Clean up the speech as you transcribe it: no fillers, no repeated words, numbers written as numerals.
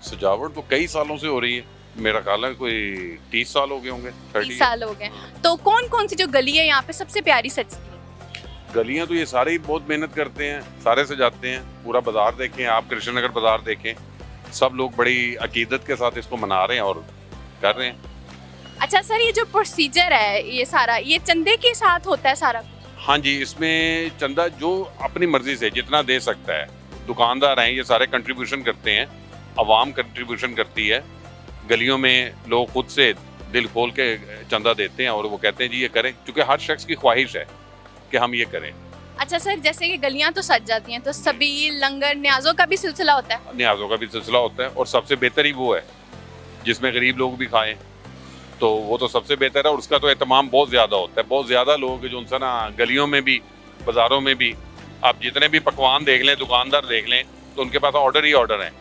सजावट तो कई सालों से हो रही है, मेरा ख्याल है कोई 30 साल हो गए होंगे, 30 30। साल हो गए। तो कौन कौन सी जो गली है यहाँ पे सबसे प्यारी सजती है? गलियां तो ये सारे ही बहुत मेहनत करते हैं, सारे सजाते हैं। पूरा बाजार देखें आप, कृष्ण नगर बाजार देखें, सब लोग बड़ी अकीदत के साथ इसको मना रहे हैं और कर रहे हैं। अच्छा सर, ये जो प्रोसीजर है ये सारा, ये चंदे के साथ होता है सारा? हाँ जी, इसमें चंदा जो अपनी मर्जी से जितना दे सकता है, दुकानदार हैं ये सारे कंट्रीब्यूशन करते हैं, आवाम कंट्रीब्यूशन करती है, गलियों में लोग खुद से दिल खोल के चंदा देते हैं और वो कहते हैं जी ये करें, क्योंकि हर शख्स की ख्वाहिश है कि हम ये करें। अच्छा सर, जैसे कि गलियां तो सज जाती हैं, तो सबील, लंगर, न्याजों का भी सिलसिला होता है? न्याजों का भी सिलसिला होता है और सबसे बेहतर ही वो है जिसमें गरीब लोग भी खाएं, तो वो तो सबसे बेहतर है और उसका तो एहतमाम बहुत ज़्यादा होता है। बहुत ज़्यादा लोग जो उनसे ना गलियों में भी, बाज़ारों में भी, आप जितने भी पकवान देख लें, दुकानदार देख लें, तो उनके पास ऑर्डर ही ऑर्डर हैं